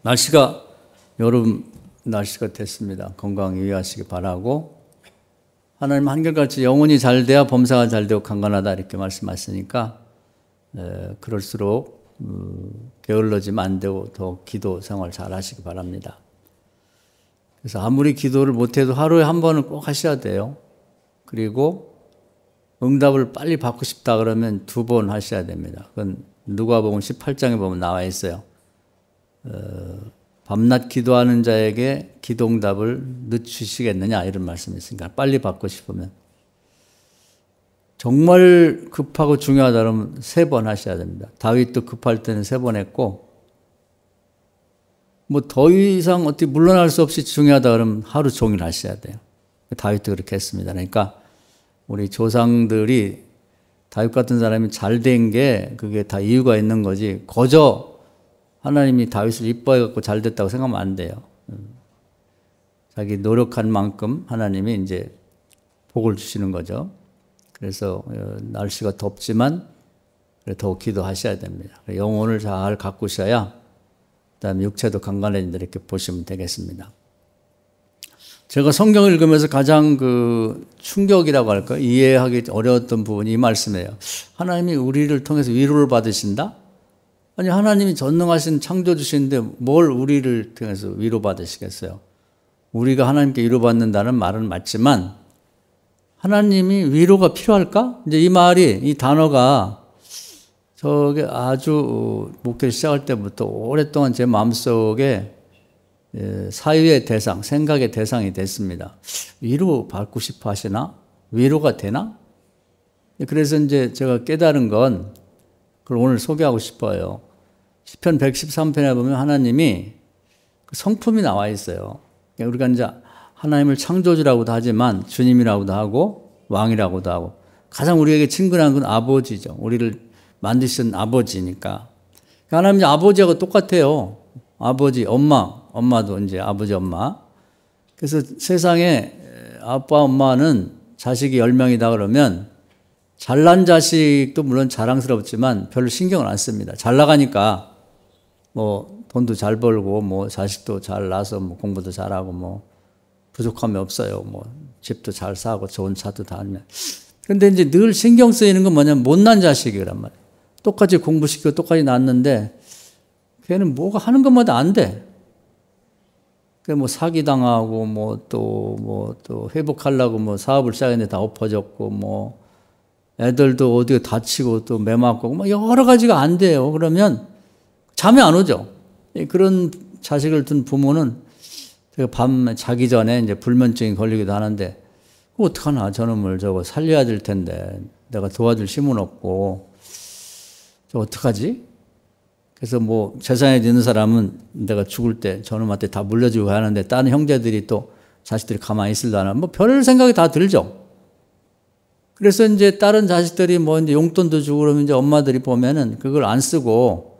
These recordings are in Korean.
날씨가 여름 날씨가 됐습니다. 건강 유의하시기 바라고, 하나님 한결같이 영혼이 잘 돼야 범사가 잘 되고 강건하다 이렇게 말씀하시니까 그럴수록 게을러지면 안 되고 더 기도 생활 잘 하시기 바랍니다. 그래서 아무리 기도를 못해도 하루에 한 번은 꼭 하셔야 돼요. 그리고 응답을 빨리 받고 싶다 그러면 2번 하셔야 됩니다. 그건 누가복음 18장에 보면 나와 있어요. 밤낮 기도하는 자에게 기도응답을 늦추시겠느냐 이런 말씀이 있으니까 빨리 받고 싶으면, 정말 급하고 중요하다 그러면 3번 하셔야 됩니다. 다윗도 급할 때는 3번 했고, 뭐 더 이상 어떻게 물러날 수 없이 중요하다 그러면 하루 종일 하셔야 돼요. 다윗도 그렇게 했습니다. 그러니까 우리 조상들이 다윗 같은 사람이 잘 된 게 그게 다 이유가 있는 거지, 거저 하나님이 다윗을 이뻐해 갖고 잘 됐다고 생각하면 안 돼요. 자기 노력한 만큼 하나님이 이제 복을 주시는 거죠. 그래서 날씨가 덥지만 더 기도하셔야 됩니다. 영혼을 잘 가꾸셔야 그다음에 육체도 강건해진다 이렇게 보시면 되겠습니다. 제가 성경을 읽으면서 가장 충격이라고 할까, 이해하기 어려웠던 부분이 이 말씀이에요. 하나님이 우리를 통해서 위로를 받으신다? 아니, 하나님이 전능하신 창조주신데 뭘 우리를 통해서 위로받으시겠어요? 우리가 하나님께 위로받는다는 말은 맞지만 하나님이 위로가 필요할까? 이제 이 말이, 이 단어가 저게 아주 목회를 시작할 때부터 오랫동안 제 마음속에 사유의 대상, 생각의 대상이 됐습니다. 위로받고 싶어 하시나? 위로가 되나? 그래서 이제 제가 깨달은 건 그걸 오늘 소개하고 싶어요. 시편 113편에 보면 하나님이 성품이 나와 있어요. 우리가 이제 하나님을 창조주라고도 하지만 주님이라고도 하고 왕이라고도 하고, 가장 우리에게 친근한 건 아버지죠. 우리를 만드신 아버지니까. 하나님이 아버지하고 똑같아요. 아버지, 엄마도 이제 아버지, 엄마. 그래서 세상에 아빠, 엄마는 자식이 10명이다 그러면 잘난 자식도 물론 자랑스럽지만 별로 신경을 안 씁니다. 잘 나가니까 뭐 돈도 잘 벌고 뭐 자식도 잘 낳아서 뭐 공부도 잘하고 뭐 부족함이 없어요. 뭐 집도 잘 사고 좋은 차도 다니면. 근데 이제 늘 신경 쓰이는 건 뭐냐면 못난 자식이란 말이에요. 똑같이 공부시키고 똑같이 낳았는데 걔는 뭐가 하는 것마다 안 돼. 그 뭐 사기당하고 뭐 또 회복하려고 뭐 사업을 시작했는데 다 엎어졌고, 뭐 애들도 어디가 다치고 또 매 맞고 뭐 여러 가지가 안 돼요. 그러면 잠이 안 오죠. 그런 자식을 둔 부모는 밤 자기 전에 이제 불면증이 걸리기도 하는데, 어떡하나, 저놈을 저거 살려야 될 텐데 내가 도와줄 힘은 없고 저 어떡하지? 그래서 뭐 재산이 있는 사람은 내가 죽을 때 저놈한테 다 물려주고 하는데 다른 형제들이 또 자식들이 가만히 있으려나, 뭐 별 생각이 다 들죠. 그래서 이제 다른 자식들이 뭐 이제 용돈도 주고 그러면 이제 엄마들이 보면은 그걸 안 쓰고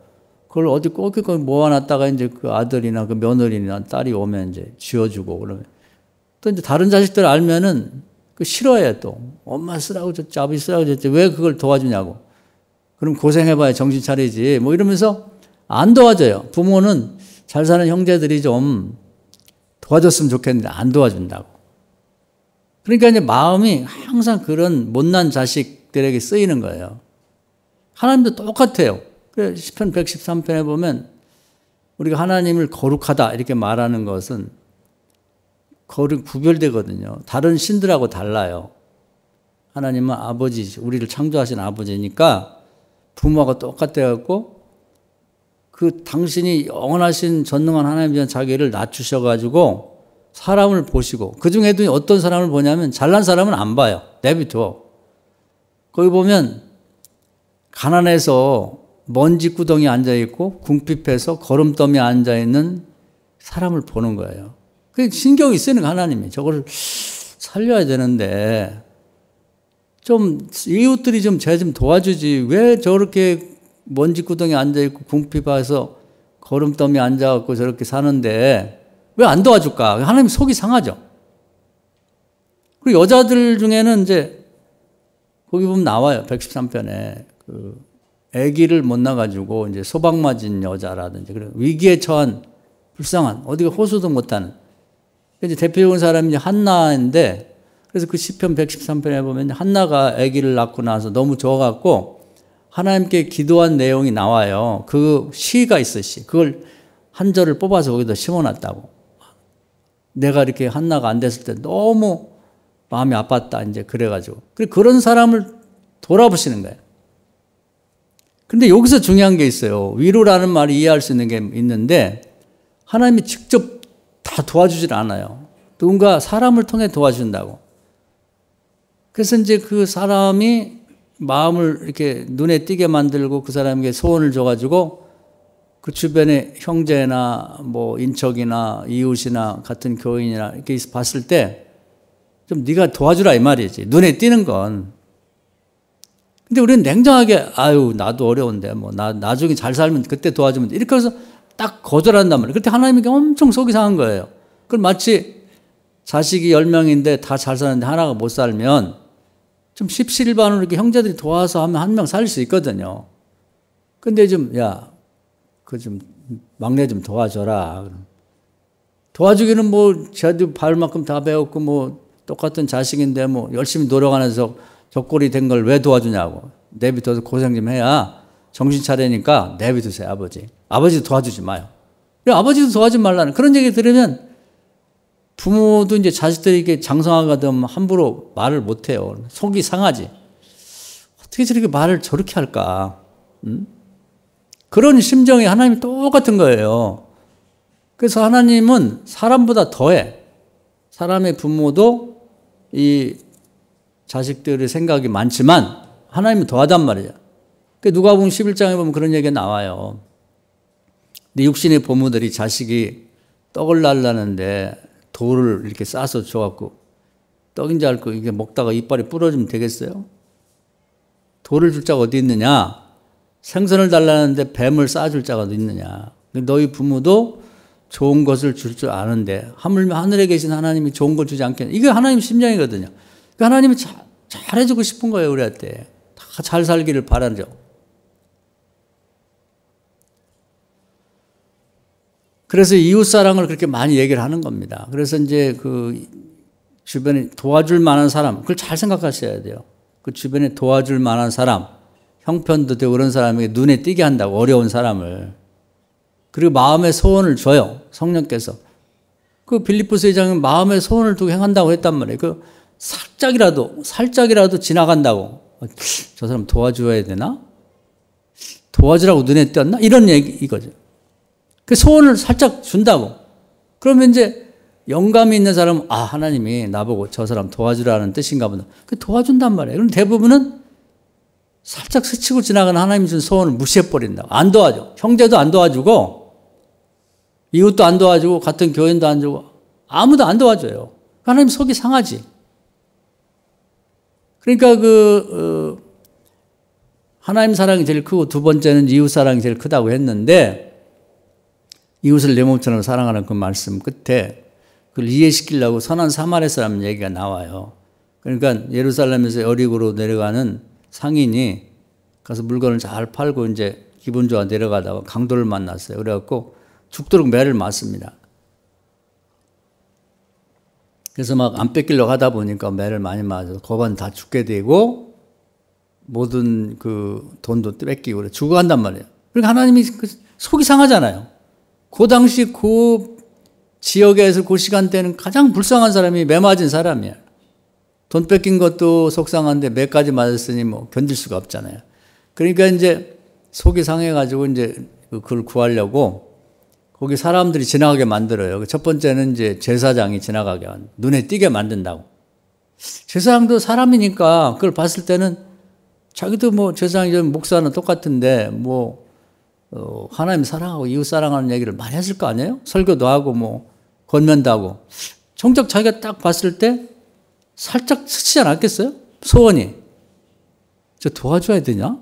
그걸 어디 꼭 모아놨다가 이제 그 아들이나 그 며느리나 딸이 오면 이제 쥐어주고, 그러면 또 이제 다른 자식들 알면은 그 싫어해요. 또 엄마 쓰라고 줬지, 아버지 쓰라고 줬지, 왜 그걸 도와주냐고. 그럼 고생해봐야 정신 차리지 뭐 이러면서 안 도와줘요. 부모는 잘 사는 형제들이 좀 도와줬으면 좋겠는데 안 도와준다고. 그러니까 이제 마음이 항상 그런 못난 자식들에게 쓰이는 거예요. 하나님도 똑같아요. 시편 113편에 보면 우리가 하나님을 거룩하다 이렇게 말하는 것은 구별되거든요. 다른 신들하고 달라요. 하나님은 아버지, 우리를 창조하신 아버지니까 부모하고 똑같아갖고, 그 당신이 영원하신 전능한 하나님이란 자기를 낮추셔가지고 사람을 보시고, 그 중에도 어떤 사람을 보냐면 잘난 사람은 안 봐요. 내비둬. 거기 보면 가난해서 먼지 구덩이에 앉아있고 궁핍해서 거름더미에 앉아있는 사람을 보는 거예요. 그게 신경이 쓰이는 하나님이 저걸 살려야 되는데 좀 이웃들이 좀 쟤 좀 도와주지, 왜 저렇게 먼지 구덩이에 앉아있고 궁핍해서 거름더미에 앉아갖고 저렇게 사는데 왜 안 도와줄까? 하나님 속이 상하죠. 그리고 여자들 중에는 이제 거기 보면 나와요. 113편에 아기를 못 낳아가지고 이제 소박 맞은 여자라든지 그런 위기에 처한 불쌍한, 어디가 호소도 못하는. 이제 대표적인 사람이 한나인데, 그래서 그 시편 113편에 보면 한나가 아기를 낳고 나서 너무 좋아갖고 하나님께 기도한 내용이 나와요. 그 시가 있어, 시. 그걸 한 절을 뽑아서 거기다 심어놨다고. 내가 이렇게 한나가 안 됐을 때 너무 마음이 아팠다, 이제 그래가지고. 그런 사람을 돌아보시는 거예요. 근데 여기서 중요한 게 있어요. 위로라는 말이 이해할 수 있는 게 있는데, 하나님이 직접 다 도와주질 않아요. 누군가 사람을 통해 도와준다고. 그래서 이제 그 사람이 마음을 이렇게 눈에 띄게 만들고 그 사람에게 소원을 줘가지고 그 주변의 형제나 뭐 인척이나 이웃이나 같은 교인이나 이렇게 봤을 때 좀 네가 도와주라 이 말이지. 눈에 띄는 건. 근데 우리는 냉정하게 아유 나도 어려운데 뭐 나중에 잘 살면 그때 도와주면 돼. 이렇게 해서 딱 거절한단 말이에요. 그때 하나님이 엄청 속이 상한 거예요. 그럼 마치 자식이 10명인데 다 잘 사는데 하나가 못 살면 좀 십시일반으로 이렇게 형제들이 도와서 하면 한 명 살릴 수 있거든요. 근데 좀 막내 좀 도와줘라. 도와주기는 뭐 쟤도 발만큼 다 배웠고 뭐 똑같은 자식인데 뭐 열심히 노력하면서 적골이 된 걸 왜 도와주냐고. 내비둬서 고생 좀 해야 정신 차리니까 내비두세요, 아버지. 아버지도 도와주지 마요. 아버지도 도와주지 말라는 그런 얘기 들으면 부모도 이제 자식들이 이렇게 장성하게 되면 함부로 말을 못 해요. 속이 상하지. 어떻게 저렇게 말을 저렇게 할까? 그런 심정이 하나님이 똑같은 거예요. 그래서 하나님은 사람보다 더해. 사람의 부모도 이 자식들의 생각이 많지만 하나님은 더하단 말이죠. 누가복음 11장에 보면 그런 얘기가 나와요. 근데 육신의 부모들이 자식이 떡을 날라는데 돌을 이렇게 싸서 줘갖고 떡인지 알고 이게 먹다가 이빨이 부러지면 되겠어요? 돌을 줄 자가 어디 있느냐? 생선을 달라는데 뱀을 싸줄 자가 어디 있느냐? 너희 부모도 좋은 것을 줄 줄 아는데 하물며 하늘에 계신 하나님이 좋은 걸 주지 않겠냐? 이게 하나님 심정이거든요. 하나님이 잘해주고 싶은 거예요, 우리한테. 다 잘 살기를 바라죠. 그래서 이웃사랑을 그렇게 많이 얘기를 하는 겁니다. 그래서 이제 그 주변에 도와줄 만한 사람, 그걸 잘 생각하셔야 돼요. 그 주변에 도와줄 만한 사람, 형편도 되고 그런 사람에게 눈에 띄게 한다고, 어려운 사람을. 그리고 마음의 소원을 줘요, 성령께서. 그 빌립보서 2장은 마음의 소원을 두고 행한다고 했단 말이에요. 그 살짝이라도 지나간다고. 저 사람 도와줘야 되나? 도와주라고 눈에 띄었나? 이런 얘기, 이거죠. 그 소원을 살짝 준다고. 그러면 이제 영감이 있는 사람은 아, 하나님이 나보고 저 사람 도와주라는 뜻인가 보다. 그 도와준단 말이에요. 그럼 대부분은 살짝 스치고 지나가는 하나님이 준 소원을 무시해버린다고. 안 도와줘. 형제도 안 도와주고 이웃도 안 도와주고 같은 교인도 안 주고 아무도 안 도와줘요. 하나님 속이 상하지. 그러니까 하나님 사랑이 제일 크고 두 번째는 이웃 사랑이 제일 크다고 했는데 이웃을 내 몸처럼 사랑하는 그 말씀 끝에 그걸 이해시키려고 선한 사마리아 사람 얘기가 나와요. 그러니까 예루살렘에서 여리고로 내려가는 상인이 가서 물건을 잘 팔고 이제 기분 좋아 내려가다가 강도를 만났어요. 그래갖고 죽도록 매를 맞습니다. 그래서 막 안 뺏기려고 하다 보니까 매를 많이 맞아서 거반 다 죽게 되고 모든 그 돈도 뺏기고 그래 죽어간단 말이에요. 그러니까 하나님이 속이 상하잖아요. 그 당시 그 지역에서 그 시간대는 가장 불쌍한 사람이 매 맞은 사람이에요. 돈 뺏긴 것도 속상한데 매까지 맞았으니 뭐 견딜 수가 없잖아요. 그러니까 이제 속이 상해가지고 이제 그걸 구하려고 거기 사람들이 지나가게 만들어요. 첫 번째는 이제 제사장이 지나가게 눈에 띄게 만든다고. 제사장도 사람이니까 그걸 봤을 때는 자기도 뭐 제사장이 목사는 똑같은데 뭐 하나님 사랑하고 이웃 사랑하는 얘기를 많이 했을 거 아니에요? 설교도 하고 뭐 권면도 하고. 정작 자기가 딱 봤을 때 살짝 스치지 않았겠어요? 소원이. 저 도와줘야 되냐?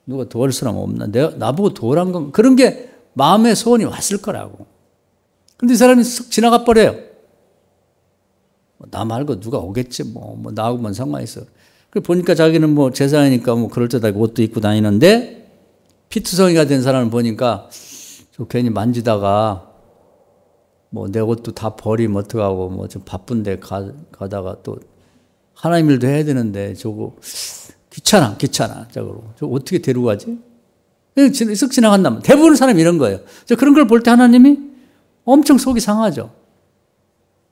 누가 도와줄 사람 없나? 나보고 도와란 건 그런 게 마음의 소원이 왔을 거라고. 근데 이 사람이 쓱 지나가 버려요. 나 말고 누가 오겠지 뭐 나하고만 상관이 있어. 그 보니까 자기는 뭐 제사장이니까 뭐 그럴듯하게 옷도 입고 다니는데 피투성이가 된 사람을 보니까 저 괜히 만지다가 뭐 내 옷도 다 버리면 어떡하고 뭐 좀 바쁜데 가다가 또 하나님 일도 해야 되는데 저거 귀찮아 저거 어떻게 데리고 가지? 쓱 지나간다면 대부분 사람이 이런 거예요. 저 그런 걸 볼 때 하나님이 엄청 속이 상하죠.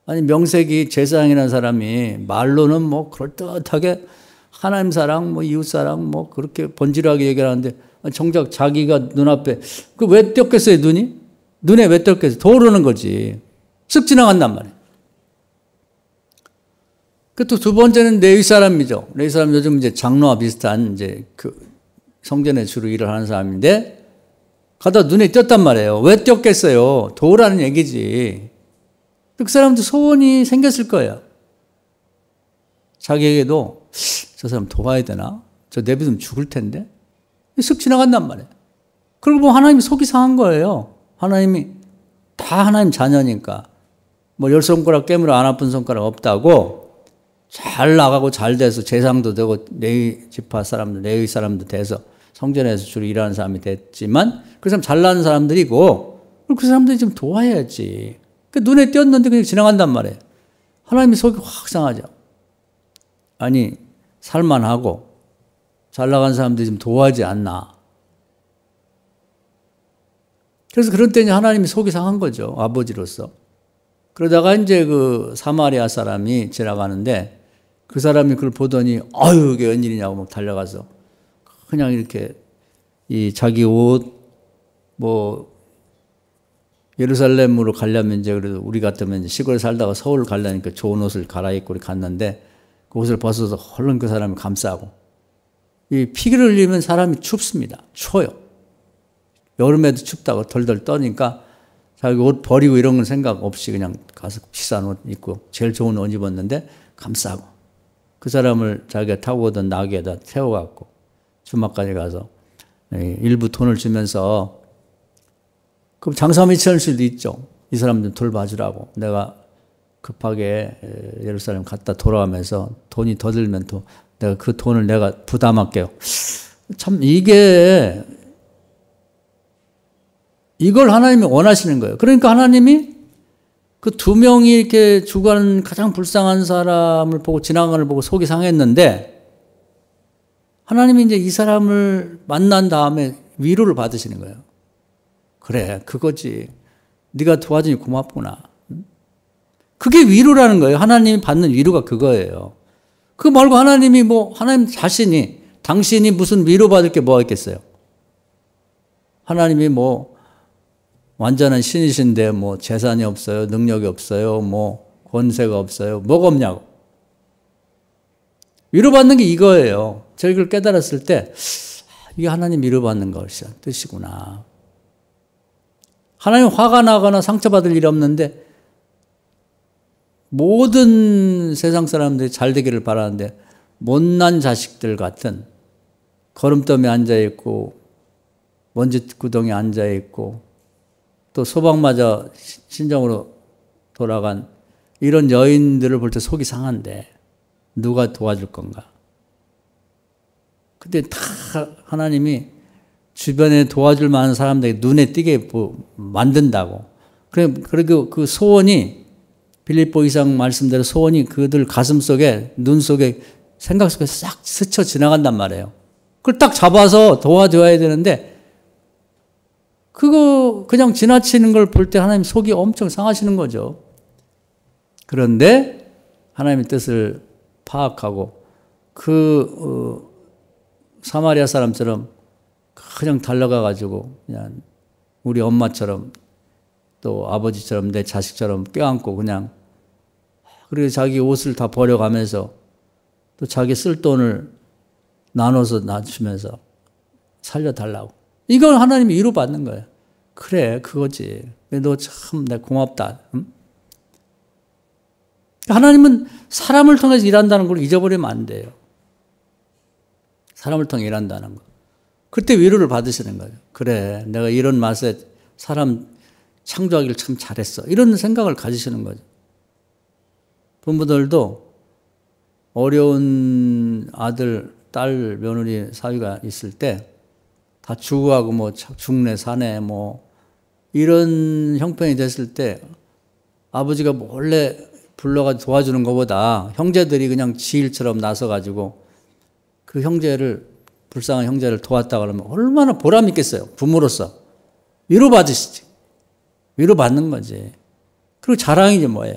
아니 명색이 제사장이라는 사람이 말로는 뭐 그럴듯하게 하나님 사랑 뭐 이웃 사랑 뭐 그렇게 번지르하게 얘기하는데 정작 자기가 눈앞에 그 왜 떴겠어요 눈에 왜 떴겠어요? 도우르는 거지. 쓱 지나간단 말이에요. 그 또 두 번째는 레위 사람이죠. 레위 사람 요즘 이제 장로와 비슷한 이제 그 성전에 주로 일을 하는 사람인데 가다 눈에 띄었단 말이에요. 왜 띄었겠어요? 도우라는 얘기지. 그 사람도 소원이 생겼을 거예요. 자기에게도 저 사람 도와야 되나? 저 내비두면 죽을 텐데? 쓱 지나간단 말이에요. 그리고 뭐 하나님이 속이 상한 거예요. 하나님이 다 하나님 자녀니까 뭐 10손가락 깨물어 안 아픈 손가락 없다고 잘 나가고 잘 돼서 재상도 되고 레위 지파 사람들, 레위 사람도 돼서 성전에서 주로 일하는 사람이 됐지만 그 사람 잘 나는 사람들이고 그 사람들이 좀 도와야지. 그 눈에 띄었는데 그냥 지나간단 말이에요. 하나님이 속이 확 상하죠. 아니 살만하고 잘 나간 사람들이 좀 도와하지 않나. 그래서 그런 때는 하나님이 속이 상한 거죠. 아버지로서. 그러다가 이제 그 사마리아 사람이 지나가는데 그 사람이 그걸 보더니 아유 이게 웬일이냐고 막 달려가서 그냥 이렇게 이 자기 옷 뭐 예루살렘으로 가려면 이제 그래도 우리 같으면 이제 시골에 살다가 서울 가려니까 좋은 옷을 갈아입고 갔는데 그 옷을 벗어서 얼른 그 사람을 감싸고 이 피기를 흘리면 사람이 춥습니다. 추워요. 여름에도 춥다고 덜덜 떠니까 자기 옷 버리고 이런 건 생각 없이 그냥 가서 비싼 옷 입고 제일 좋은 옷 입었는데 감싸고 그 사람을 자기가 타고 오던 나귀에다 태워갖고 주막까지 가서 일부 돈을 주면서 그럼 장사 미치는 수도 있죠. 이 사람 좀 돌봐주라고. 내가 급하게 예루살렘 갔다 돌아가면서 돈이 더 들면 또 내가 그 돈을 내가 부담할게요. 참 이게 이걸 하나님이 원하시는 거예요. 그러니까 하나님이 그 두 명이 이렇게 죽어가는 가장 불쌍한 사람을 보고 지나가는 걸 보고 속이 상했는데 하나님이 이제 이 사람을 만난 다음에 위로를 받으시는 거예요. 그래, 그거지. 네가 도와주니 고맙구나. 그게 위로라는 거예요. 하나님이 받는 위로가 그거예요. 그거 말고 하나님이 뭐 하나님 자신이 당신이 무슨 위로받을 게 뭐가 있겠어요? 하나님이 뭐 완전한 신이신데 뭐 재산이 없어요, 능력이 없어요, 뭐 권세가 없어요, 뭐가 없냐고. 위로받는 게 이거예요. 제가 이걸 깨달았을 때 이게 하나님 위로받는 것이 뜻이구나. 하나님 화가 나거나 상처받을 일이 없는데 모든 세상 사람들이 잘 되기를 바라는데 못난 자식들 같은 거름더미에 앉아있고 먼지구덩이에 앉아있고 또 소방마저 신정으로 돌아간 이런 여인들을 볼 때 속이 상한데 누가 도와줄 건가? 근데 다 하나님이 주변에 도와줄 만한 사람들에게 눈에 띄게 만든다고. 그리고 그 소원이 빌립보 이상 말씀대로 소원이 그들 가슴 속에 눈 속에 생각 속에 싹 스쳐 지나간단 말이에요. 그걸 딱 잡아서 도와줘야 되는데 그거 그냥 지나치는 걸 볼 때 하나님 속이 엄청 상하시는 거죠. 그런데 하나님의 뜻을 파악하고 그 사마리아 사람처럼 그냥 달려가가지고 그냥 우리 엄마처럼 또 아버지처럼 내 자식처럼 껴안고 그냥 그리고 자기 옷을 다 버려가면서 또 자기 쓸 돈을 나눠서 놔주면서 살려달라고. 이걸 하나님이 위로받는 거예요. 그래, 그거지. 너 참 내가 고맙다. 응? 하나님은 사람을 통해서 일한다는 걸 잊어버리면 안 돼요. 사람을 통해 일한다는 거. 그때 위로를 받으시는 거예요. 그래, 내가 이런 맛에 사람 창조하기를 참 잘했어. 이런 생각을 가지시는 거죠. 부모들도 어려운 아들, 딸, 며느리 사위가 있을 때 다 죽어가고 뭐 죽네 사네 뭐 이런 형편이 됐을 때 아버지가 몰래 불러가지고 도와주는 것보다 형제들이 그냥 지일처럼 나서가지고 그 형제를, 불쌍한 형제를 도왔다 그러면 얼마나 보람 있겠어요. 부모로서. 위로받으시지. 위로받는 거지. 그리고 자랑이지 뭐예요.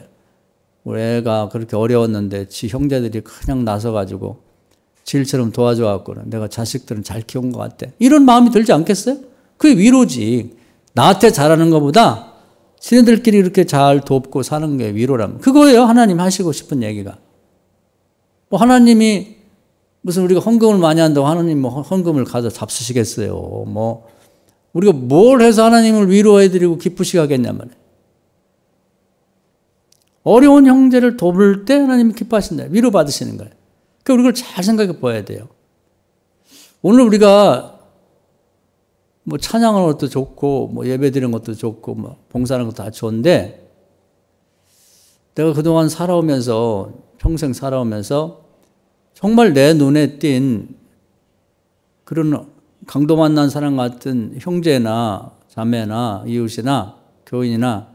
우리 애가 그렇게 어려웠는데 지 형제들이 그냥 나서가지고 지일처럼 도와줘갖고 내가 자식들은 잘 키운 것 같아. 이런 마음이 들지 않겠어요? 그게 위로지. 나한테 잘하는 것보다 지네들끼리 이렇게 잘 돕고 사는 게 위로라면. 그거예요. 하나님 하시고 싶은 얘기가. 뭐 하나님이 무슨 우리가 헌금을 많이 한다고 하나님 뭐 헌금을 가져 잡수시겠어요. 뭐 우리가 뭘 해서 하나님을 위로해드리고 기쁘시게 하겠냐 말이에요. 어려운 형제를 돕을 때 하나님이 기뻐하신다. 위로받으시는 거예요. 그러니까 우리가 잘 생각해 봐야 돼요. 오늘 우리가 뭐 찬양하는 것도 좋고 뭐 예배 드리는 것도 좋고 뭐 봉사하는 것도 다 좋은데 내가 그동안 살아오면서 평생 살아오면서 정말 내 눈에 띈 그런 강도 만난 사람 같은 형제나 자매나 이웃이나 교인이나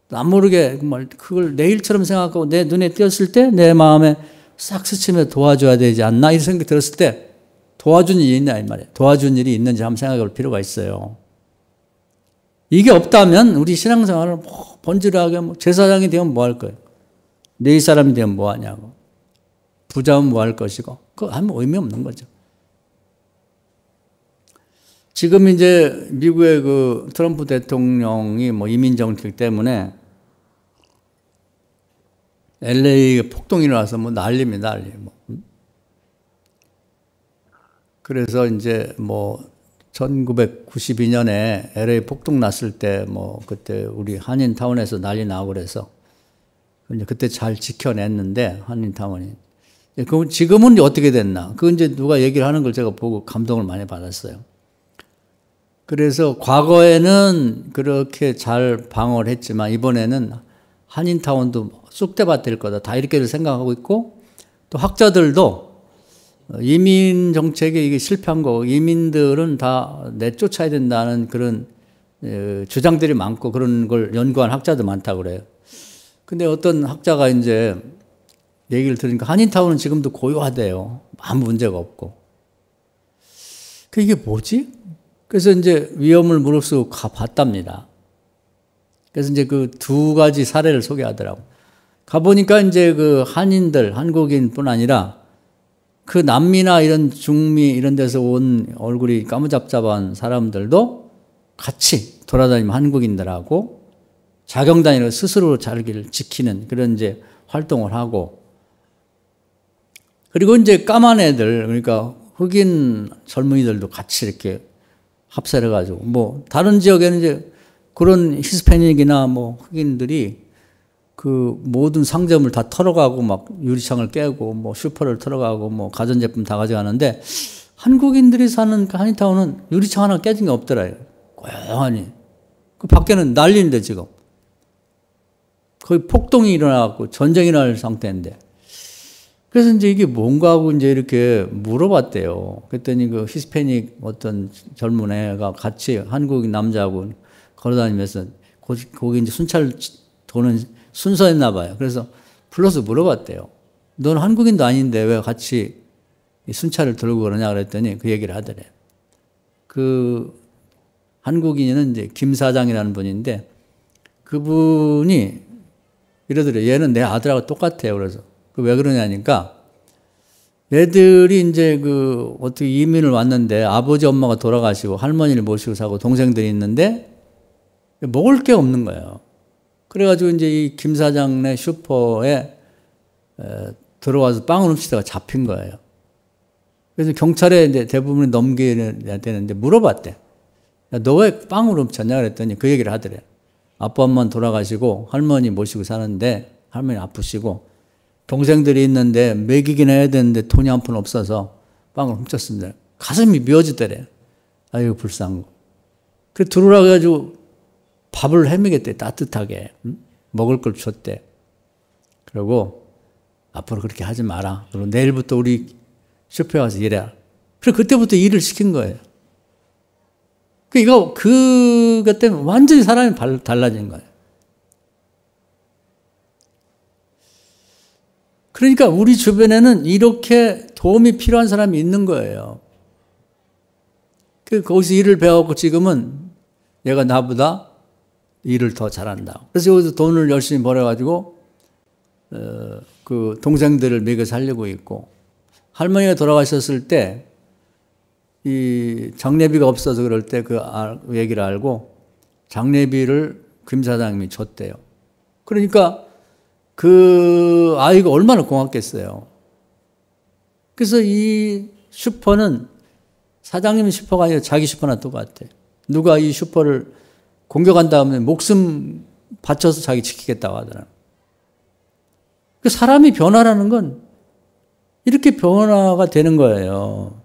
남 모르게 그걸 내 일처럼 생각하고 내 눈에 띄었을 때 내 마음에 싹 스치며 도와줘야 되지 않나 이런 생각이 들었을 때 도와준 일이 있냐 이 말이에요. 도와준 일이 있는지 한번 생각해 볼 필요가 있어요. 이게 없다면 우리 신앙생활을 뭐 번지르하게 뭐 제사장이 되면 뭐 할 거예요. 네 사람이 되면 뭐 하냐고. 부자면 뭐 할 것이고. 그거 아무 의미 없는 거죠. 지금 이제 미국의 그 트럼프 대통령이 뭐 이민 정책 때문에 LA 폭동이 일어나서 뭐 난립니다, 난리. 뭐. 그래서 이제 뭐 1992년에 LA 폭동 났을 때 뭐 그때 우리 한인타운에서 난리 나고 그래서 이제 그때 잘 지켜냈는데 한인타운이. 그럼 지금은 어떻게 됐나? 그 이제 누가 얘기를 하는 걸 제가 보고 감동을 많이 받았어요. 그래서 과거에는 그렇게 잘 방어를 했지만 이번에는 한인타운도 쑥대밭 될 거다. 다 이렇게 생각하고 있고 또 학자들도 이민 정책이 이게 실패한 거고 이민들은 다 내쫓아야 된다는 그런 주장들이 많고 그런 걸 연구한 학자도 많다고 그래요. 근데 어떤 학자가 이제 얘기를 들으니까 한인타운은 지금도 고요하대요. 아무 문제가 없고. 이게 뭐지? 그래서 이제 위험을 무릅쓰고 가봤답니다. 그래서 이제 그 두 가지 사례를 소개하더라고. 가보니까 이제 그 한인들, 한국인뿐 아니라 그 남미나 이런 중미 이런 데서 온 얼굴이 까무잡잡한 사람들도 같이 돌아다니면 한국인들하고 자경단이라고 스스로 자기를 지키는 그런 이제 활동을 하고 그리고 이제 까만 애들 그러니까 흑인 젊은이들도 같이 이렇게 합세를 해가지고 뭐 다른 지역에는 이제 그런 히스패닉이나 뭐 흑인들이 그 모든 상점을 다 털어가고 막 유리창을 깨고 뭐 슈퍼를 털어가고 뭐 가전제품 다 가져가는데 한국인들이 사는 그 한인타운은 유리창 하나 깨진 게 없더라요. 고요하니. 그 밖에는 난리인데 지금. 거의 폭동이 일어나고 전쟁이 날 상태인데. 그래서 이제 이게 뭔가 하고 이제 이렇게 물어봤대요. 그랬더니 그 히스패닉 어떤 젊은 애가 같이 한국인 남자하고 걸어다니면서 거기 이제 순찰 도는 순서였나 봐요. 그래서 불러서 물어봤대요. 넌 한국인도 아닌데 왜 같이 순찰을 들고 그러냐 그랬더니 그 얘기를 하더래요. 그 한국인은 이제 김 사장이라는 분인데 그분이 이러더래요. 얘는 내 아들하고 똑같아요. 그래서 왜 그러냐니까 얘들이 이제 그 어떻게 이민을 왔는데 아버지 엄마가 돌아가시고 할머니를 모시고 사고 동생들이 있는데 먹을 게 없는 거예요. 그래가지고 이제 이 김 사장네 슈퍼에 들어와서 빵을 훔치다가 잡힌 거예요. 그래서 경찰에 이제 대부분 넘겨야 되는데 물어봤대. 너 왜 빵을 훔쳤냐 그랬더니 그 얘기를 하더래. 아빠 엄마는 돌아가시고 할머니 모시고 사는데 할머니 아프시고 동생들이 있는데 먹이긴 해야 되는데 돈이 한 푼 없어서 빵을 훔쳤습니다. 가슴이 미어지더래. 아이고 불쌍한 거. 그래 들어오라 해가지고 밥을 해먹였대. 따뜻하게. 먹을 걸 줬대. 그리고 앞으로 그렇게 하지 마라. 그리고 내일부터 우리 슈퍼에 와서 일해라. 그래 그때부터 일을 시킨 거예요. 그것 때문에 완전히 사람이 달라진 거예요. 그러니까 우리 주변에는 이렇게 도움이 필요한 사람이 있는 거예요. 거기서 일을 배워갖고 지금은 얘가 나보다 일을 더 잘한다. 그래서 여기서 돈을 열심히 벌어가지고 그 동생들을 먹여 살리고 있고, 할머니가 돌아가셨을 때 이 장례비가 없어서 그럴 때 그 얘기를 알고 장례비를 김 사장님이 줬대요. 그러니까 그 아이가 얼마나 고맙겠어요. 그래서 이 슈퍼는 사장님 슈퍼가 아니라 자기 슈퍼나 똑같아. 누가 이 슈퍼를 공격한 다음에 목숨 바쳐서 자기 지키겠다고 하더라. 그 사람이 변화라는 건 이렇게 변화가 되는 거예요.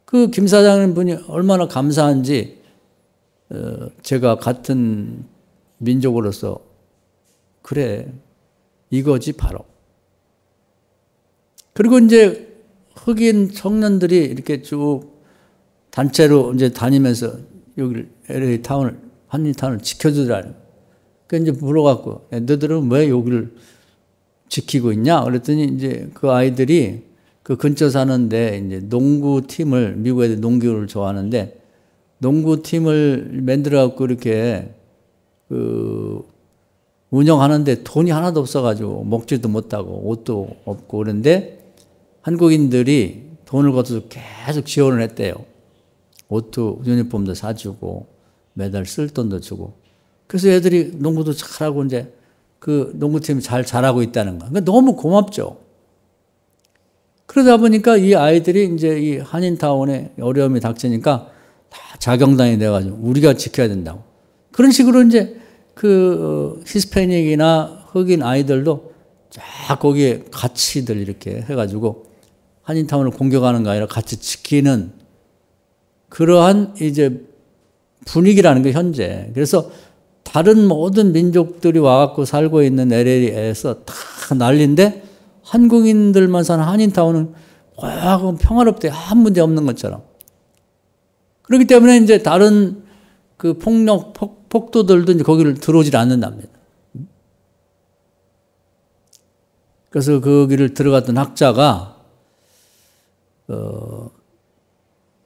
그 김 사장님 분이 얼마나 감사한지 제가 같은 민족으로서 그래, 이거지 바로. 그리고 이제 흑인 청년들이 이렇게 쭉 단체로 이제 다니면서 여기를 LA 타운을, 한인 타운을 지켜주더라는. 그러니까 이제 물어갖고, 너희들은 왜 여기를 지키고 있냐? 그랬더니 이제 그 아이들이 그 근처 사는데 이제 농구팀을, 미국 애들 농구를 좋아하는데 농구팀을 만들어갖고 이렇게 그 운영하는데 돈이 하나도 없어가지고 먹지도 못하고 옷도 없고 그런데 한국인들이 돈을 걷어서 계속 지원을 했대요. 옷도 유니폼도 사주고 매달 쓸 돈도 주고. 그래서 애들이 농구도 잘하고 이제 그 농구팀이 잘 자라고 있다는 거야. 그러니까 너무 고맙죠. 그러다 보니까 이 아이들이 이제 이 한인타운에 어려움이 닥치니까 다 자경단이 돼가지고 우리가 지켜야 된다고. 그런 식으로 이제 그 히스패닉이나 흑인 아이들도 쫙 거기에 같이들 이렇게 해가지고 한인타운을 공격하는 거 아니라 같이 지키는 그러한 이제 분위기라는 게 현재. 그래서 다른 모든 민족들이 와갖고 살고 있는 LA에서 다 난리인데 한국인들만 사는 한인타운은 평화롭대. 아무 문제 없는 것처럼. 그렇기 때문에 이제 다른 그 폭도들도 이제 거기를 들어오질 않는답니다. 그래서 거기를 들어갔던 학자가,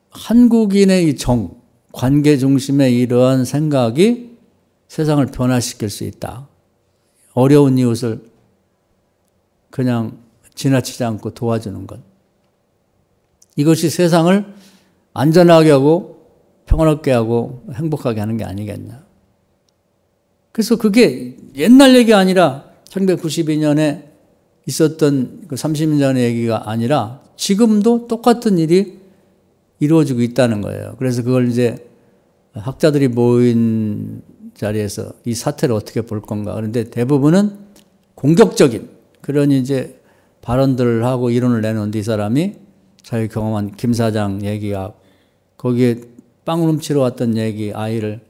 한국인의 이 관계 중심의 이러한 생각이 세상을 변화시킬 수 있다. 어려운 이웃을 그냥 지나치지 않고 도와주는 것. 이것이 세상을 안전하게 하고 평화롭게 하고 행복하게 하는 게 아니겠냐. 그래서 그게 옛날 얘기가 아니라 1992년에 있었던 그 30년 전의 얘기가 아니라 지금도 똑같은 일이 이루어지고 있다는 거예요. 그래서 그걸 이제 학자들이 모인 자리에서 이 사태를 어떻게 볼 건가. 그런데 대부분은 공격적인 그런 이제 발언들을 하고 이론을 내놓은 이 사람이 자기 경험한 김 사장 얘기가 거기에 빵 훔치러 왔던 얘기 아이를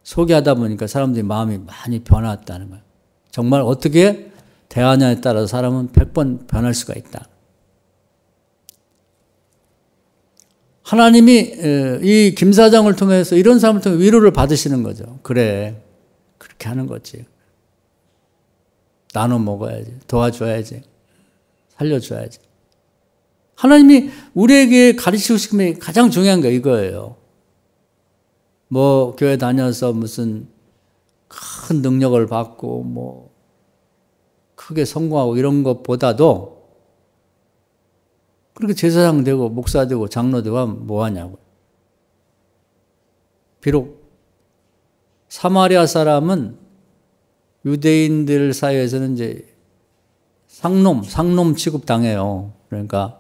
소개하다 보니까 사람들이 마음이 많이 변화했다는 거예요. 정말 어떻게 대하냐에 따라서 사람은 100번 변할 수가 있다. 하나님이 이 김 사장을 통해서 이런 사람을 통해 위로를 받으시는 거죠. 그래, 그렇게 하는 거지. 나눠 먹어야지. 도와줘야지. 살려줘야지. 하나님이 우리에게 가르치고 싶은 게 가장 중요한 게 이거예요. 뭐 교회 다녀서 무슨 큰 능력을 받고 뭐 크게 성공하고 이런 것보다도 그렇게 제사장 되고 목사 되고 장로 되고 하면 뭐 하냐고. 비록 사마리아 사람은 유대인들 사이에서는 이제 상놈 취급 당해요. 그러니까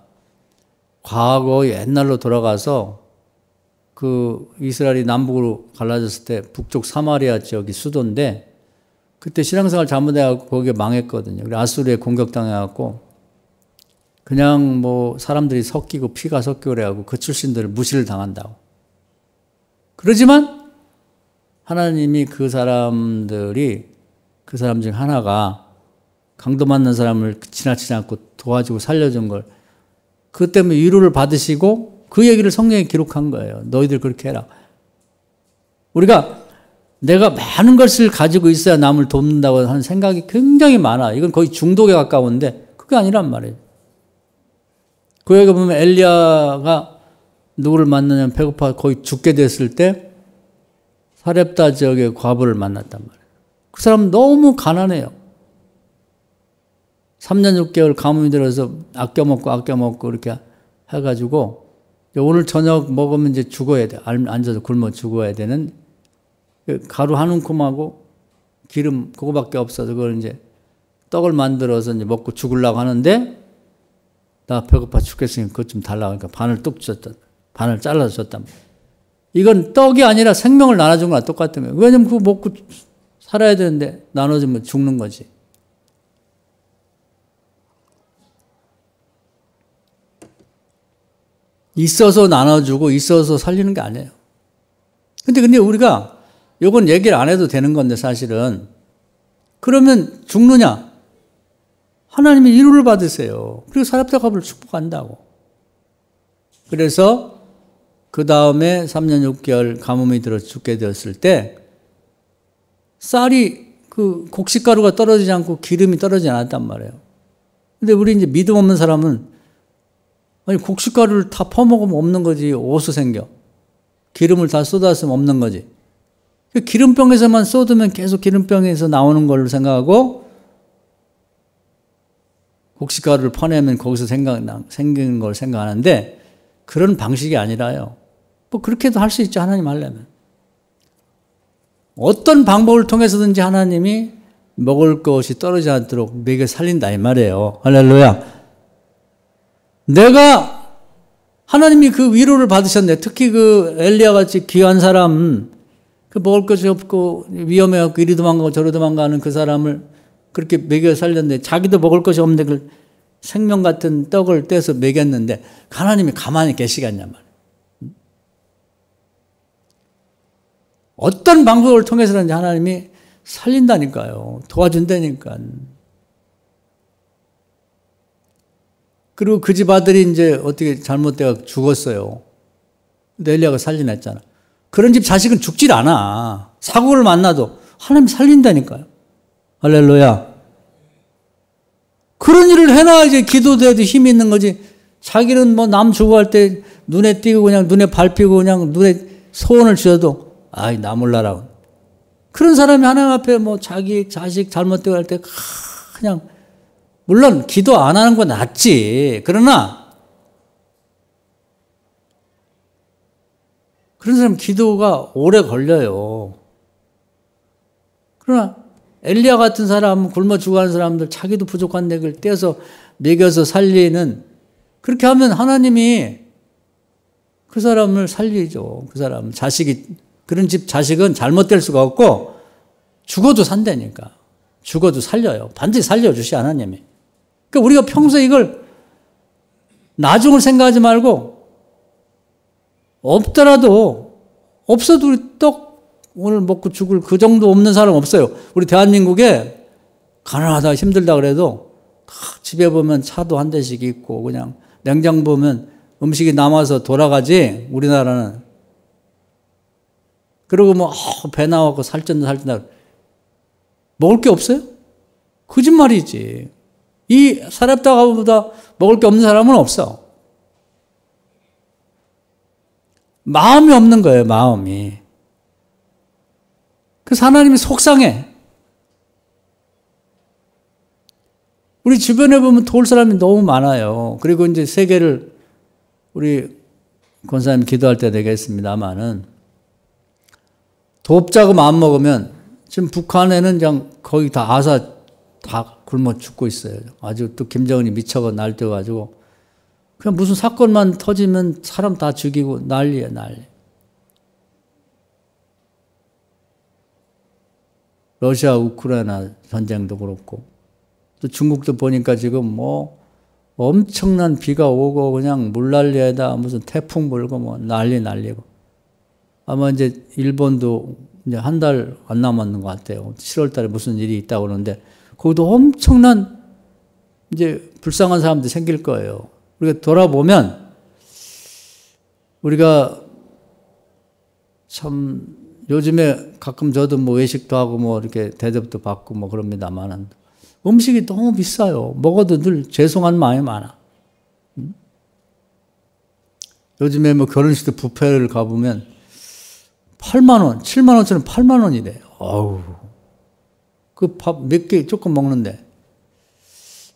과거 옛날로 돌아가서 그 이스라엘이 남북으로 갈라졌을 때 북쪽 사마리아 지역이 수도인데 그때 신앙생활 잘못해갖고 거기에 망했거든요. 그래서 아수르에 공격당해갖고 그냥 뭐 사람들이 섞이고 피가 섞이고 그래갖고 그 출신들을 무시를 당한다고. 그러지만 하나님이 그 사람 중 하나가 강도 맞는 사람을 지나치지 않고 도와주고 살려준 걸 그것 때문에 위로를 받으시고 그 얘기를 성경에 기록한 거예요. 너희들 그렇게 해라. 우리가 내가 많은 것을 가지고 있어야 남을 돕는다고 하는 생각이 굉장히 많아. 이건 거의 중독에 가까운데 그게 아니란 말이에요. 구약에 보면 엘리야가 누구를 만나냐면 배고파 거의 죽게 됐을 때 사렙다 지역의 과부를 만났단 말이에요. 그 사람은 너무 가난해요. 3년 6개월 가뭄이 들어서 아껴 먹고 이렇게 해가지고 오늘 저녁 먹으면 이제 죽어야 돼. 앉아서 굶어 죽어야 되는 가루 한 움큼하고 기름 그거밖에 없어서 그걸 이제 떡을 만들어서 이제 먹고 죽으려고 하는데 나 배고파 죽겠으니 그것 좀 달라고 하니까 반을 뚝 줬다. 반을 잘라서 줬단 말이에요. 이건 떡이 아니라 생명을 나눠준 거랑 똑같은 거예요. 왜냐면 그거 먹고 살아야 되는데 나눠주면 죽는 거지. 있어서 나눠주고 있어서 살리는 게 아니에요. 근데 우리가 이건 얘기를 안 해도 되는 건데 사실은 그러면 죽느냐? 하나님이 위로를 받으세요. 그리고 사렙다 과부를 축복한다고. 그래서 그 다음에 3년 6개월 가뭄이 들어 죽게 되었을 때 쌀이 그 곡식가루가 떨어지지 않고 기름이 떨어지지 않았단 말이에요. 근데 우리 이제 믿음 없는 사람은 아니 곡식가루를 다 퍼먹으면 없는 거지. 어디서 생겨? 기름을 다 쏟았으면 없는 거지. 기름병에서만 쏟으면 계속 기름병에서 나오는 걸로 생각하고 곡식가루를 퍼내면 거기서 생기는 걸 생각하는데 그런 방식이 아니라요. 뭐 그렇게도 할 수 있죠. 하나님 하려면. 어떤 방법을 통해서든지 하나님이 먹을 것이 떨어지지 않도록 먹여 살린다 이 말이에요. 할렐루야. 내가 하나님이 그 위로를 받으셨네. 특히 그 엘리야 같이 귀한 사람, 그 먹을 것이 없고 위험해갖고 이리 도망가고 저리 도망가는 그 사람을 그렇게 먹여 살렸는데 자기도 먹을 것이 없는데 그 생명 같은 떡을 떼서 먹였는데 하나님이 가만히 계시겠냐 말이에요. 어떤 방법을 통해서든지 하나님이 살린다니까요. 도와준다니까. 그리고 그 집 아들이 이제 어떻게 잘못되어 죽었어요. 근데 엘리야가 살려냈잖아. 그런 집 자식은 죽질 않아. 사고를 만나도 하나님 살린다니까요. 할렐루야. 그런 일을 해놔야지 기도도 해도 힘이 있는 거지. 자기는 뭐 남 죽어갈 때 눈에 띄고 그냥 눈에 밟히고 그냥 눈에 소원을 지어도 아이 나 몰라라. 그런 사람이 하나님 앞에 뭐 자기 자식 잘못되고 할 때 그냥 물론 기도 안 하는 건 낫지. 그러나 그런 사람 기도가 오래 걸려요. 그러나 엘리야 같은 사람, 굶어 죽어가는 사람들 자기도 부족한데 그걸 떼서 먹여서 살리는 그렇게 하면 하나님이 그 사람을 살리죠. 그 사람 자식이 그런 집 자식은 잘못될 수가 없고 죽어도 산다니까. 죽어도 살려요. 반드시 살려주시 하나님이. 그러니까 우리가 평소에 이걸 나중을 생각하지 말고 없더라도 없어도 우리 떡 오늘 먹고 죽을 그 정도 없는 사람 없어요. 우리 대한민국에 가난하다 힘들다 그래도 집에 보면 차도 한 대씩 있고 그냥 냉장 보면 음식이 남아서 돌아가지 우리나라는. 그리고 뭐 배 나와서 살찐다 먹을 게 없어요? 거짓말이지. 이 사렙다 과부보다 먹을 게 없는 사람은 없어. 마음이 없는 거예요. 마음이. 그래서 하나님이 속상해. 우리 주변에 보면 도울 사람이 너무 많아요. 그리고 이제 세계를 우리 권사님 기도할 때 되겠습니다만은 돕자고 마음 먹으면 지금 북한에는 그냥 거의 다 아사 다 굶어 죽고 있어요. 아주 또 김정은이 미쳐가 날뛰어가지고 그냥 무슨 사건만 터지면 사람 다 죽이고 난리야 난리. 러시아 우크라이나 전쟁도 그렇고 또 중국도 보니까 지금 뭐 엄청난 비가 오고 그냥 물난리에다 무슨 태풍 불고 뭐 난리고 아마 이제 일본도 이제 한 달 안 남았는 것 같아요. 7월 달에 무슨 일이 있다고 그러는데 거기도 엄청난 이제 불쌍한 사람들이 생길 거예요. 우리가 돌아보면 우리가 참 요즘에 가끔 저도 뭐 외식도 하고 뭐 이렇게 대접도 받고 뭐 그럽니다만은 음식이 너무 비싸요. 먹어도 늘 죄송한 마음이 많아. 요즘에 뭐 결혼식 때 뷔페를 가보면 8만 원, 7만 원짜리 8만 원이래. 어우, 그 밥 몇 개 조금 먹는데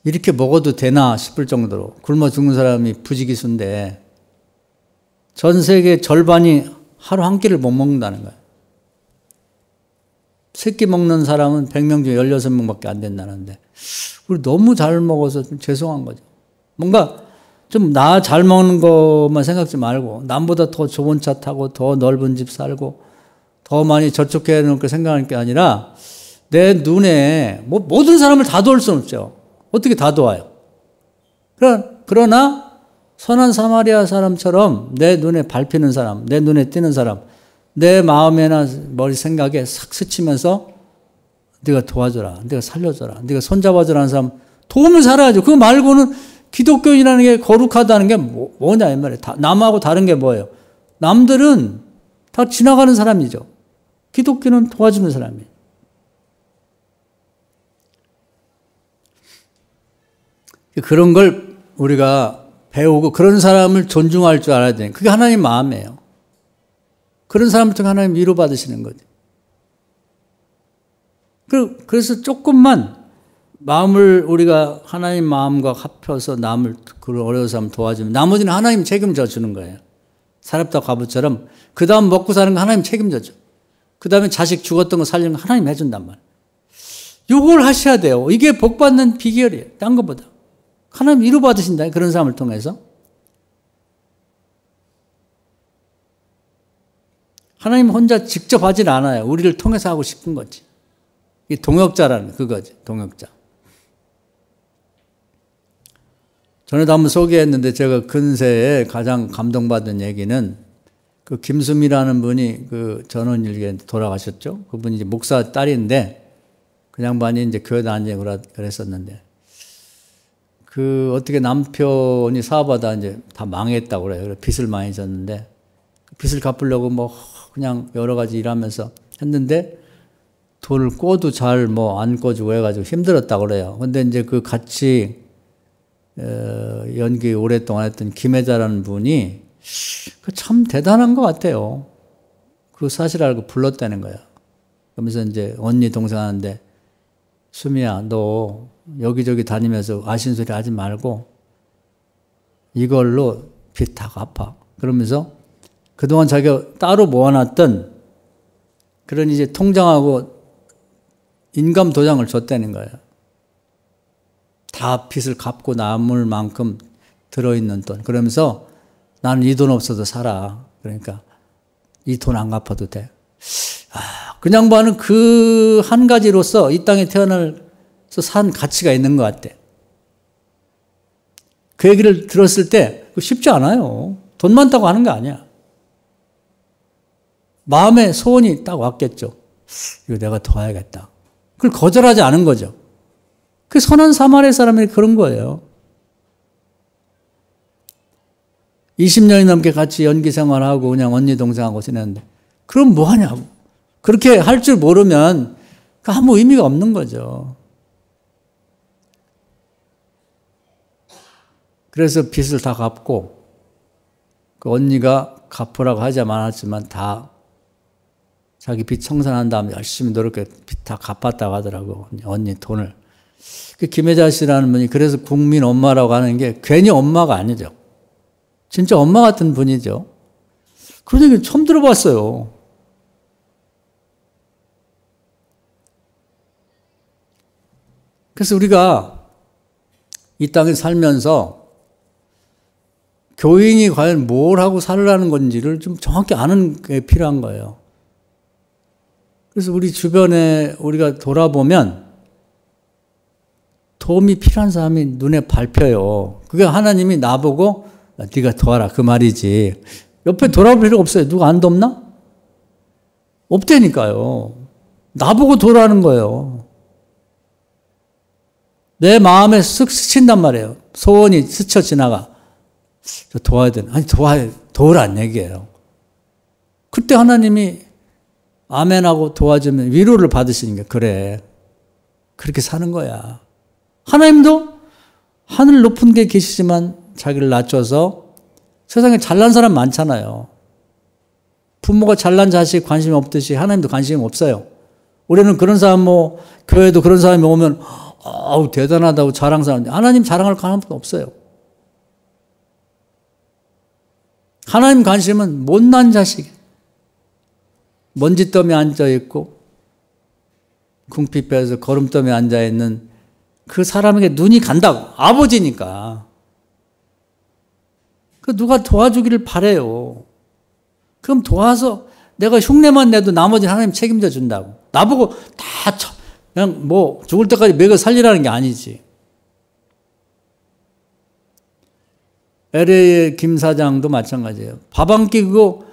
이렇게 먹어도 되나 싶을 정도로 굶어 죽는 사람이 부지기수인데 전 세계 절반이 하루 한 끼를 못 먹는다는 거예요. 3끼 먹는 사람은 100명 중에 16명밖에 안 된다는데 우리 너무 잘 먹어서 좀 죄송한 거죠. 뭔가 좀 나 잘 먹는 것만 생각지 말고 남보다 더 좋은 차 타고 더 넓은 집 살고 더 많이 저축해 놓을 거 생각하는 게 아니라 내 눈에 뭐 모든 사람을 다 도울 수는 없죠. 어떻게 다 도와요? 그러나 선한 사마리아 사람처럼 내 눈에 밟히는 사람, 내 눈에 띄는 사람, 내 마음에나 머리 생각에 싹 스치면서 네가 도와줘라, 네가 살려줘라, 네가 손잡아줘라 하는 사람 도움을 살아야죠. 그거 말고는 기독교인이라는 게 거룩하다는 게 뭐냐 이 말이에요. 남하고 다른 게 뭐예요? 남들은 다 지나가는 사람이죠. 기독교는 도와주는 사람이에요. 그런 걸 우리가 배우고 그런 사람을 존중할 줄 알아야 돼요. 그게 하나님 마음이에요. 그런 사람을 통해 하나님 위로받으시는 거죠. 그래서 조금만 마음을 우리가 하나님 마음과 합해서 남을 그런 어려운 사람 도와주면 나머지는 하나님 책임져 주는 거예요. 사렙다 과부처럼 그 다음 먹고 사는 거 하나님 책임져 줘. 그 다음에 자식 죽었던 거 살리는 거 하나님 해준단 말이에요. 이걸 하셔야 돼요. 이게 복받는 비결이에요. 딴 것보다. 하나님 위로받으신다. 그런 사람을 통해서. 하나님 혼자 직접 하진 않아요. 우리를 통해서 하고 싶은 거지. 이 동역자라는 그거지. 동역자. 전에도 한번 소개했는데 제가 근세에 가장 감동받은 얘기는 그 김수미라는 분이 그 전원일기에 돌아가셨죠. 그분이 이제 목사 딸인데 그 양반이 이제 교회 다니고 그랬었는데 그 어떻게 남편이 사업하다 이제 다 망했다고 그래요. 그래서 빚을 많이 졌는데 그 빚을 갚으려고 뭐 그냥 여러 가지 일하면서 했는데 돈을 꿔도 잘 뭐 안 꿔주고 해가지고 힘들었다고 그래요. 근데 이제 그 같이 연기 오랫동안 했던 김혜자라는 분이 참 대단한 것 같아요. 그 사실 알고 불렀다는 거예요. 그러면서 이제 언니 동생 하는데 수미야 너 여기저기 다니면서 아신소리 하지 말고 이걸로 빚 다 갚아. 그러면서 그동안 자기가 따로 모아놨던 그런 이제 통장하고 인감 도장을 줬다는 거예요. 다 빚을 갚고 남을 만큼 들어있는 돈. 그러면서 나는 이 돈 없어도 살아. 그러니까 이 돈 안 갚아도 돼. 그 양반은 그 한 가지로서 이 땅에 태어나서 산 가치가 있는 것 같아. 그 얘기를 들었을 때 쉽지 않아요. 돈 많다고 하는 게 아니야. 마음에 소원이 딱 왔겠죠. 이거 내가 도와야겠다. 그걸 거절하지 않은 거죠. 그 선한 사마리아 사람이 그런 거예요. 20년이 넘게 같이 연기 생활하고 그냥 언니 동생하고 지냈는데 그럼 뭐 하냐고. 그렇게 할 줄 모르면 아무 의미가 없는 거죠. 그래서 빚을 다 갚고 그 언니가 갚으라고 하지 않았지만 다 자기 빚 청산한 다음에 열심히 노력해 빚 다 갚았다고 하더라고. 언니 돈을. 그 김혜자 씨라는 분이 그래서 국민 엄마라고 하는 게 괜히 엄마가 아니죠. 진짜 엄마 같은 분이죠. 그런 얘기 처음 들어봤어요. 그래서 우리가 이 땅에 살면서 교인이 과연 뭘 하고 살라는 건지를 좀 정확히 아는 게 필요한 거예요. 그래서 우리 주변에 우리가 돌아보면 도움이 필요한 사람이 눈에 밟혀요. 그게 하나님이 나보고 네가 도와라 그 말이지. 옆에 돌아볼 필요가 없어요. 누가 안 돕나? 없다니까요. 나보고 도라는 거예요. 내 마음에 쓱 스친단 말이에요. 소원이 스쳐 지나가. 저 도와야 되나? 아니 도우란 얘기예요. 그때 하나님이 아멘하고 도와주면 위로를 받으시는 게 그래. 그렇게 사는 거야. 하나님도 하늘 높은 데 계시지만 자기를 낮춰서 세상에 잘난 사람 많잖아요. 부모가 잘난 자식 관심이 없듯이 하나님도 관심이 없어요. 우리는 그런 사람 뭐 교회도 그런 사람이 오면 아우 대단하다고 자랑스러운데 하나님 자랑할 가능성도 없어요. 하나님 관심은 못난 자식, 먼지더미에 앉아있고 궁핍해서 거름더미에 앉아있는 그 사람에게 눈이 간다고. 아버지니까. 그 누가 도와주기를 바래요. 그럼 도와서 내가 흉내만 내도 나머지는 하나님 책임져 준다고. 나보고 다 그냥 뭐 죽을 때까지 먹여 살리라는 게 아니지. LA의 김 사장도 마찬가지예요. 밥 한 끼 그거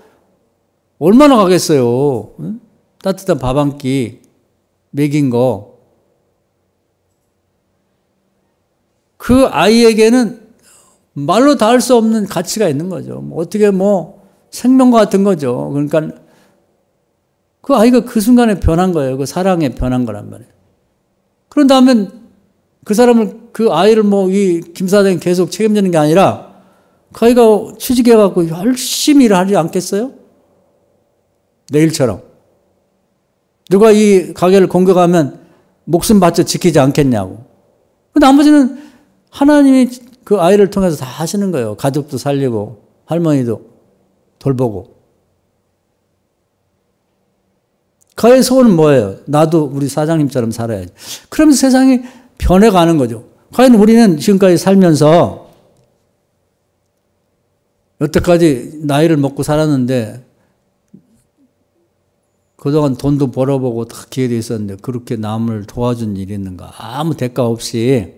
얼마나 가겠어요. 응? 따뜻한 밥 한 끼 먹인 거. 그 아이에게는 말로 다 할 수 없는 가치가 있는 거죠. 어떻게 뭐 생명 같은 거죠. 그러니까 그 아이가 그 순간에 변한 거예요. 그 사랑에 변한 거란 말이에요. 그런 다음에 그 사람을, 그 아이를 뭐 이 김 사장이 계속 책임지는 게 아니라 그 아이가 취직해갖고 열심히 일을 하지 않겠어요? 내일처럼. 누가 이 가게를 공격하면 목숨 바쳐 지키지 않겠냐고. 나머지는 하나님이 그 아이를 통해서 다 하시는 거예요. 가족도 살리고 할머니도 돌보고. 그 아이의 소원은 뭐예요? 나도 우리 사장님처럼 살아야지. 그러면서 세상이 변해가는 거죠. 과연 우리는 지금까지 살면서 여태까지 나이를 먹고 살았는데 그동안 돈도 벌어보고 다 기회도 있었는데 그렇게 남을 도와준 일이 있는가? 아무 대가 없이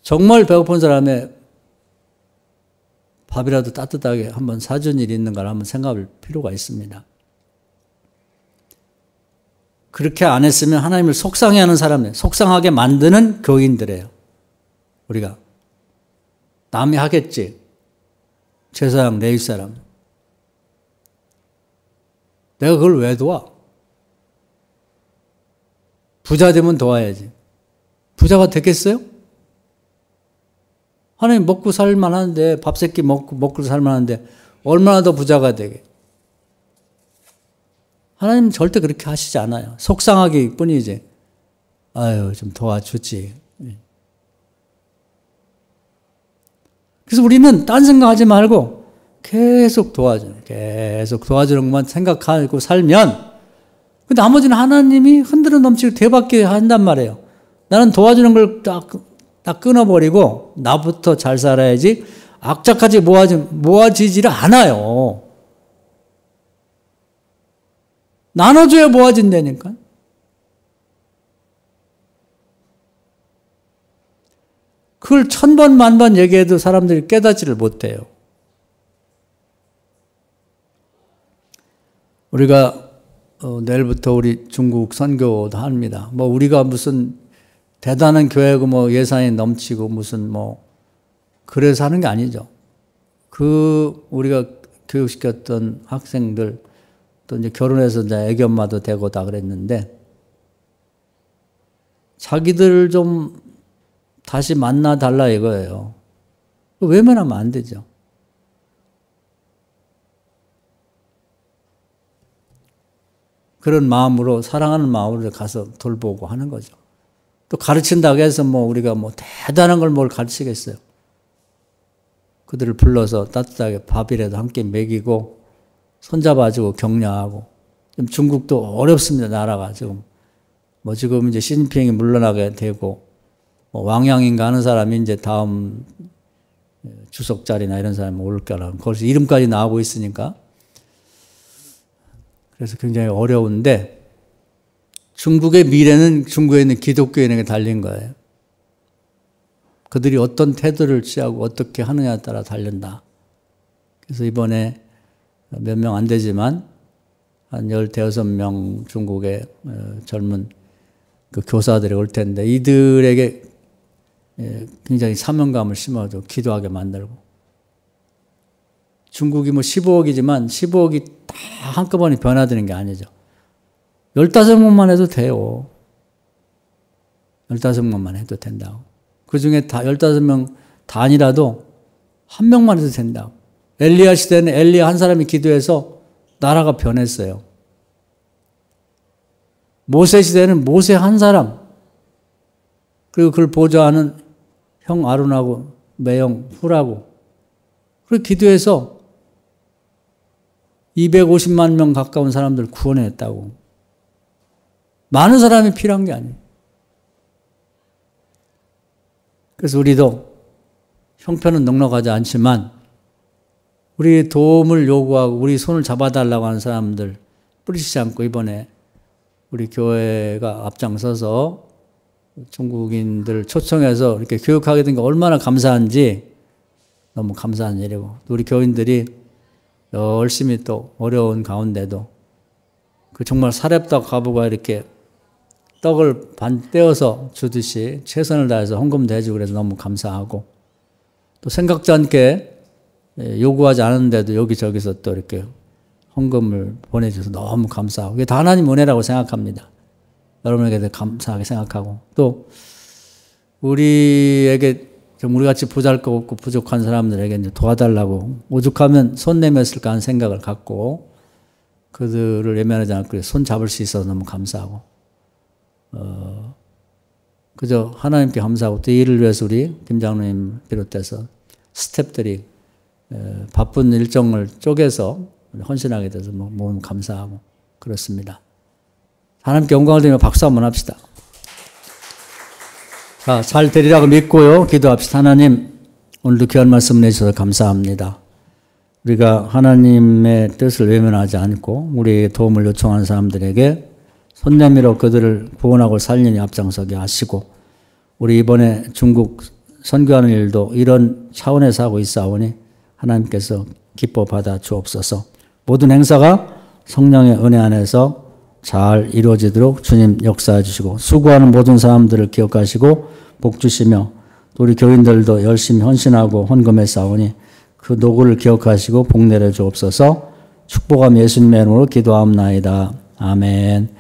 정말 배고픈 사람의 밥이라도 따뜻하게 한번 사준 일이 있는가를 한번 생각할 필요가 있습니다. 그렇게 안 했으면 하나님을 속상해하는 사람이에요. 속상하게 만드는 교인들이에요. 우리가. 남이 하겠지. 제사장 레위 사람. 내가 그걸 왜 도와? 부자 되면 도와야지. 부자가 되겠어요? 하나님 먹고 살만한데, 밥 세끼 먹고 살만한데 얼마나 더 부자가 되게. 하나님 절대 그렇게 하시지 않아요. 속상하기 뿐이지. 아유, 좀 도와주지. 그래서 우리는 딴 생각하지 말고 계속 도와주는 것만 생각하고 살면 나머지는 하나님이 흔들어 넘치고 대받게 한단 말이에요. 나는 도와주는 걸 딱 끊어버리고 나부터 잘 살아야지 악착같이 모아지지를 않아요. 나눠줘야 모아진다니까. 그걸 1000번 만번 얘기해도 사람들이 깨닫지를 못해요. 우리가 내일부터 우리 중국 선교도 합니다. 뭐 우리가 무슨 대단한 교회고 뭐 예산이 넘치고 무슨 뭐 그래서 하는 게 아니죠. 우리가 교육시켰던 학생들 또 이제 결혼해서 이제 애기 엄마도 되고 다 그랬는데 자기들 좀 다시 만나 달라 이거예요. 외면하면 안 되죠. 그런 마음으로 사랑하는 마음으로 가서 돌보고 하는 거죠. 또 가르친다고 해서 뭐 우리가 뭐 대단한 걸 뭘 가르치겠어요. 그들을 불러서 따뜻하게 밥이라도 함께 먹이고 손잡아주고 격려하고. 지금 중국도 어렵습니다. 나라가 지금. 뭐 지금 이제 시진핑이 물러나게 되고 뭐 왕양인가 하는 사람이 이제 다음 주석 자리나 이런 사람이 올 거라. 거기서 이름까지 나오고 있으니까. 그래서 굉장히 어려운데 중국의 미래는 중국에 있는 기독교인에게 달린 거예요. 그들이 어떤 태도를 취하고 어떻게 하느냐에 따라 달린다. 그래서 이번에 몇 명 안 되지만 한 15명 중국의 젊은 그 교사들이 올 텐데 이들에게 굉장히 사명감을 심어서 기도하게 만들고 중국이 뭐 15억이지만 15억이 다 한꺼번에 변화되는 게 아니죠. 15명만 해도 돼요. 15명만 해도 된다고. 그 중에 다 15명 다 아니라도 한 명만 해도 된다고. 엘리야 시대는 엘리야 한 사람이 기도해서 나라가 변했어요. 모세 시대는 모세 한 사람, 그리고 그걸 보좌하는 형 아론하고 매형 훌하고, 그렇게 기도해서 250만 명 가까운 사람들 구원했다고. 많은 사람이 필요한 게 아니에요. 그래서 우리도 형편은 넉넉하지 않지만 우리 도움을 요구하고 우리 손을 잡아달라고 하는 사람들 뿌리치지 않고 이번에 우리 교회가 앞장서서 중국인들 초청해서 이렇게 교육하게 된 게 얼마나 감사한지 너무 감사한 일이고, 우리 교인들이 열심히 또 어려운 가운데도 그 정말 사렙다 과부가 이렇게 떡을 반 떼어서 주듯이 최선을 다해서 헌금도 해주고 그래서 너무 감사하고, 또 생각지 않게 요구하지 않은데도 여기저기서 또 이렇게 헌금을 보내줘서 너무 감사하고, 이게 다 하나님 은혜라고 생각합니다. 여러분에게도 감사하게 생각하고, 또 우리에게 좀 우리같이 보잘것없고 부족한 사람들에게 이제 도와달라고 오죽하면 손 내밀었을까 하는 생각을 갖고 그들을 외면하지 않고 손 잡을 수 있어서 너무 감사하고, 그저 하나님께 감사하고, 또 이 일을 위해서 우리 김장로님 비롯해서 스태프들이 바쁜 일정을 쪼개서 헌신하게 돼서 너무 감사하고 그렇습니다. 하나님께 영광을 드리며 박수 한번 합시다. 자, 잘 되리라고 믿고요. 기도합시다. 하나님, 오늘도 귀한 말씀 내주셔서 감사합니다. 우리가 하나님의 뜻을 외면하지 않고 우리의 도움을 요청하는 사람들에게 손 내밀어 그들을 구원하고 살리니 앞장서게 하시고, 우리 이번에 중국 선교하는 일도 이런 차원에서 하고 있사오니 하나님께서 기뻐 받아 주옵소서. 모든 행사가 성령의 은혜 안에서 잘 이루어지도록 주님 역사해 주시고, 수고하는 모든 사람들을 기억하시고 복 주시며, 또 우리 교인들도 열심히 헌신하고 헌금해 싸우니 그 노고를 기억하시고 복 내려 주옵소서. 축복함 예수님의 이름으로 기도하옵나이다. 아멘.